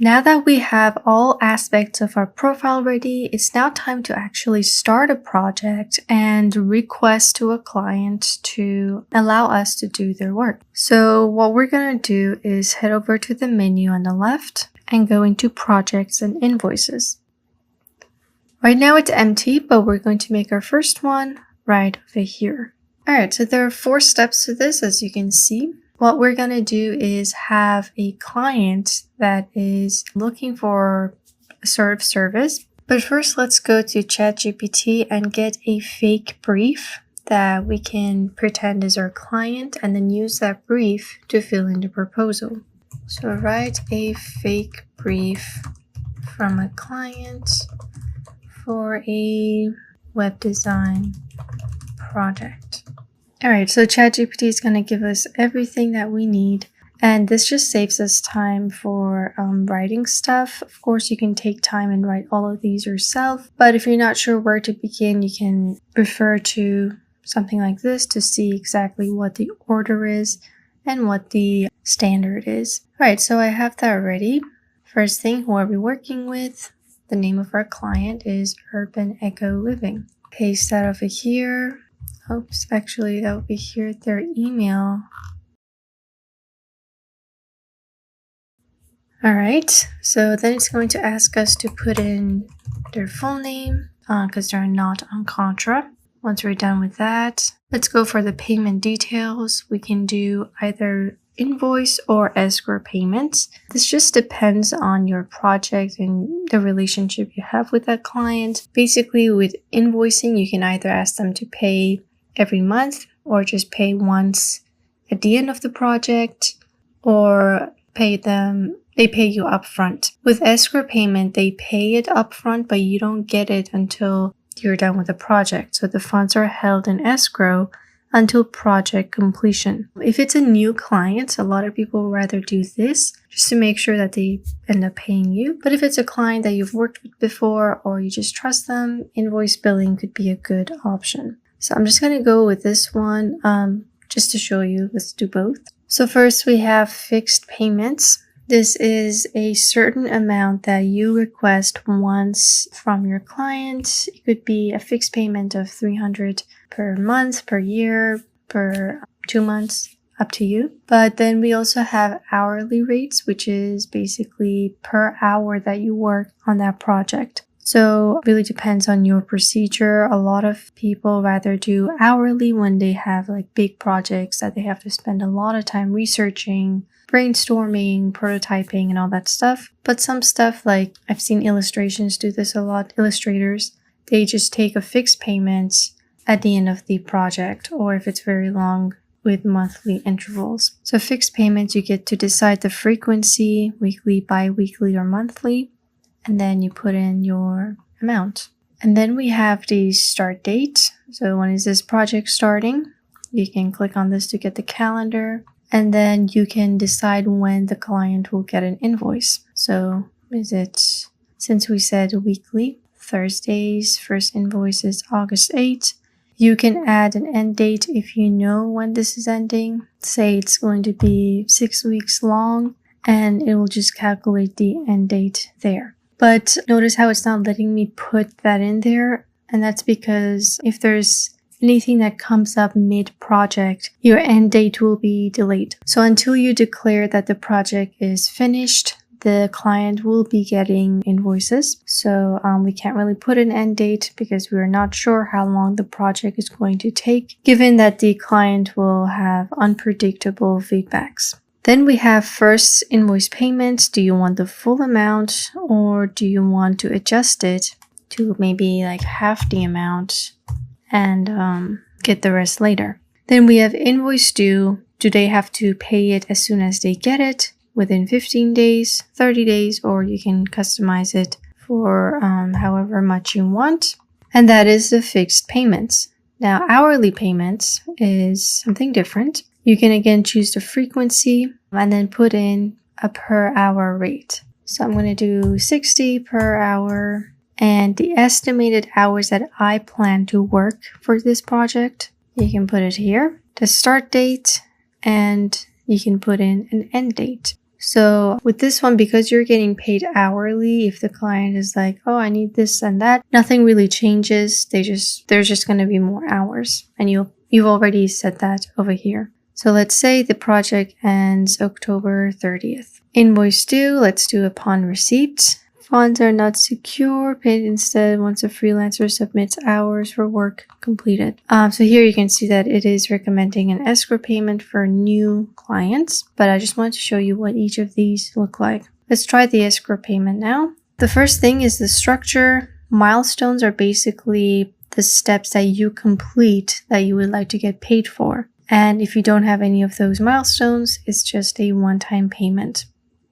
Now that we have all aspects of our profile ready, it's now time to actually start a project and request to a client to allow us to do their work. So what we're going to do is head over to the menu on the left and go into projects and invoices. Right now it's empty, but we're going to make our first one right over here. All right, so there are 4 steps to this, as you can see. What we're going to do is have a client that is looking for a sort of service. But first, let's go to ChatGPT and get a fake brief that we can pretend is our client and then use that brief to fill in the proposal. So write a fake brief from a client for a web design project. Alright, so ChatGPT is going to give us everything that we need, and this just saves us time for writing stuff. Of course, you can take time and write all of these yourself, but if you're not sure where to begin, you can refer to something like this to see exactly what the order is and what the standard is. Alright, so I have that ready. First thing, who are we working with? The name of our client is Urban Eco Living. Paste that over here. Oops, actually that would be here, their email. Alright, so then it's going to ask us to put in their full name because they're not on Contra. Once we're done with that, let's go for the payment details. We can do either invoice or escrow payments. This just depends on your project and the relationship you have with that client. Basically, with invoicing, you can either ask them to pay every month or just pay once at the end of the project, or they pay you upfront. With escrow payment, they pay it upfront, but you don't get it until you're done with the project. So the funds are held in escrow until project completion. If it's a new client, a lot of people rather do this just to make sure that they end up paying you. But if it's a client that you've worked with before or you just trust them, invoice billing could be a good option. So I'm just going to go with this one just to show you. Let's do both. So first we have fixed payments. This is a certain amount that you request once from your client. It could be a fixed payment of $300 per month, per year, per 2 months, up to you. But then we also have hourly rates, which is basically per hour that you work on that project. So it really depends on your procedure. A lot of people rather do hourly when they have like big projects that they have to spend a lot of time researching, brainstorming, prototyping, and all that stuff. But some stuff, like I've seen illustrations do this a lot, illustrators, they just take a fixed payment at the end of the project, or if it's very long, with monthly intervals. So fixed payments, you get to decide the frequency, weekly, bi-weekly, or monthly, and then you put in your amount. And then we have the start date. So when is this project starting? You can click on this to get the calendar, and then you can decide when the client will get an invoice. So is it, since we said weekly, Thursdays, first invoice is August 8th. You can add an end date if you know when this is ending. Say it's going to be 6 weeks long, and it will just calculate the end date there. But notice how it's not letting me put that in there, and that's because if there's anything that comes up mid-project, your end date will be delayed. So until you declare that the project is finished, the client will be getting invoices. So we can't really put an end date because we're not sure how long the project is going to take, given that the client will have unpredictable feedbacks. Then we have first invoice payment. Do you want the full amount, or do you want to adjust it to maybe like half the amount and get the rest later? Then we have invoice due. Do they have to pay it as soon as they get it, within 15 days, 30 days, or you can customize it for however much you want. And that is the fixed payments. Now, hourly payments is something different. You can again choose the frequency and then put in a per hour rate. So I'm going to do 60 per hour, and the estimated hours that I plan to work for this project, you can put it here, the start date, and you can put in an end date. So with this one, because you're getting paid hourly, if the client is like, oh, I need this and that, nothing really changes. There's just going to be more hours, and you've already set that over here. So let's say the project ends October 30th. Invoice due, let's do upon receipt. Funds are not secure, paid instead once a freelancer submits hours for work completed. So here you can see that it is recommending an escrow payment for new clients, but I just wanted to show you what each of these look like. Let's try the escrow payment now. The first thing is the structure. Milestones are basically the steps that you complete that you would like to get paid for. And if you don't have any of those milestones, it's just a one-time payment.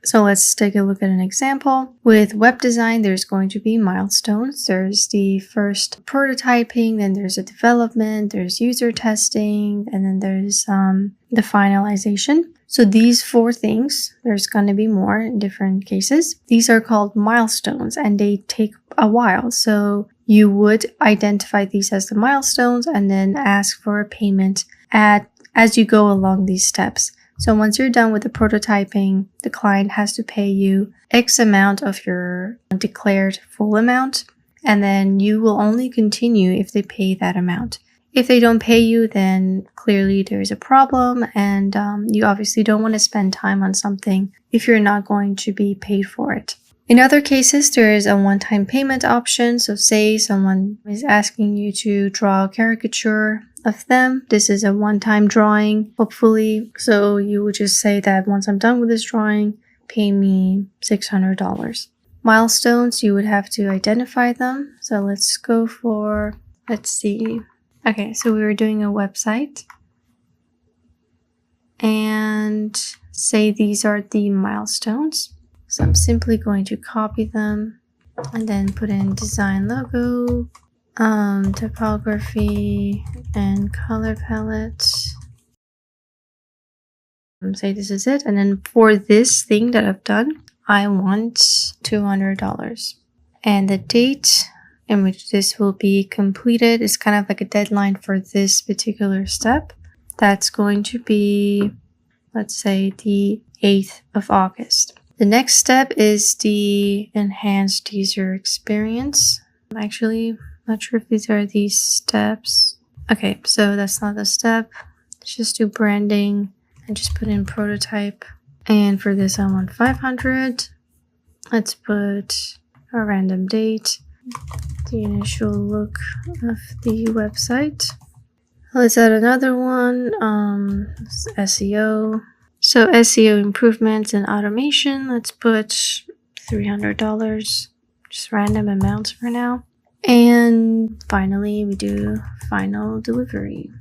So let's take a look at an example. With web design, there's going to be milestones. There's the first prototyping, then there's a development, there's user testing, and then there's the finalization. So these 4 things, there's going to be more in different cases. These are called milestones, and they take a while. So you would identify these as the milestones and then ask for a payment as you go along these steps. So once you're done with the prototyping, the client has to pay you X amount of your declared full amount, and then you will only continue if they pay that amount. If they don't pay you, then clearly there's a problem, and you obviously don't want to spend time on something if you're not going to be paid for it. In other cases, there is a one-time payment option. So say someone is asking you to draw a caricature of them. This is a one-time drawing, hopefully. So you would just say that once I'm done with this drawing, pay me $600. Milestones, you would have to identify them. So let's go for, let's see. Okay, so we were doing a website. And say these are the milestones. So I'm simply going to copy them and then put in design logo, typography, and color palette. Say this is it. And then for this thing that I've done, I want $200. And the date in which this will be completed is kind of like a deadline for this particular step. That's going to be, let's say, the 8th of August. The next step is the enhanced user experience. I'm actually not sure if these are these steps. Okay, so that's not the step. Let's just do branding and just put in prototype. And for this, I want 500. Let's put a random date, the initial look of the website. Let's add another one, SEO. So SEO improvements and automation, let's put $300, just random amounts for now. And finally, we do final delivery.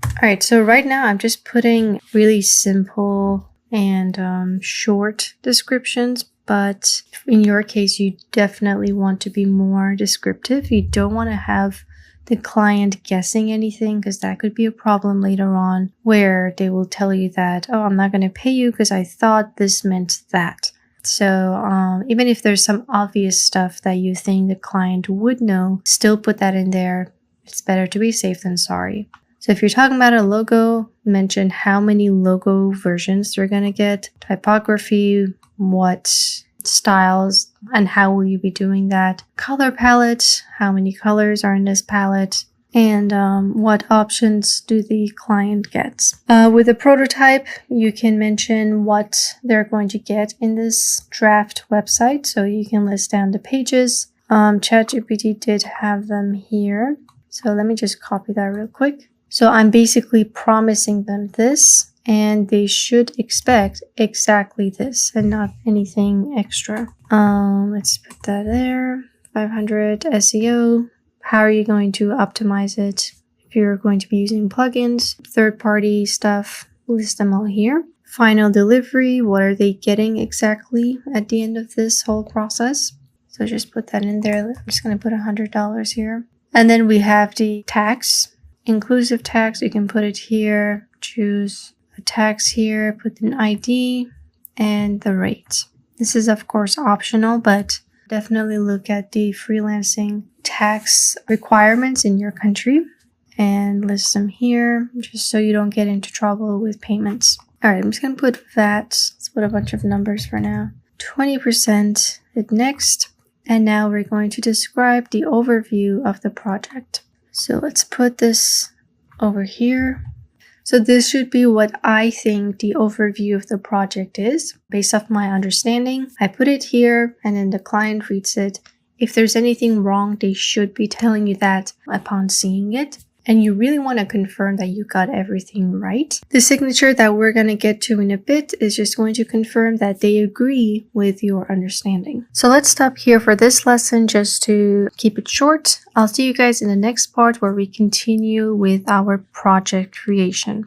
All right, so right now I'm just putting really simple and short descriptions, but in your case, you definitely want to be more descriptive. You don't want to have the client guessing anything, because that could be a problem later on where they will tell you that, oh, I'm not going to pay you because I thought this meant that. So even if there's some obvious stuff that you think the client would know, still put that in there. It's better to be safe than sorry. So if you're talking about a logo, mention how many logo versions they're going to get, typography, what styles, and how will you be doing that, color palette, how many colors are in this palette, and what options do the client get. With a prototype, you can mention what they're going to get in this draft website, so you can list down the pages. ChatGPT did have them here, so let me just copy that real quick. So I'm basically promising them this, and they should expect exactly this and not anything extra. Let's put that there. 500 SEO. How are you going to optimize it? If you're going to be using plugins, third-party stuff, list them all here. Final delivery. What are they getting exactly at the end of this whole process? So just put that in there. I'm just going to put $100 here. And then we have the tax. Inclusive tax, you can put it here. Choose a tax here, put an ID and the rate. This is of course optional, but definitely look at the freelancing tax requirements in your country and list them here just so you don't get into trouble with payments. All right, I'm just going to put VAT. Let's put a bunch of numbers for now. 20%, hit next. And now we're going to describe the overview of the project. So let's put this over here. So this should be what I think the overview of the project is. Based off my understanding, I put it here and then the client reads it. If there's anything wrong, they should be telling you that upon seeing it. And you really want to confirm that you got everything right. The signature that we're going to get to in a bit is just going to confirm that they agree with your understanding. So let's stop here for this lesson just to keep it short. I'll see you guys in the next part where we continue with our project creation.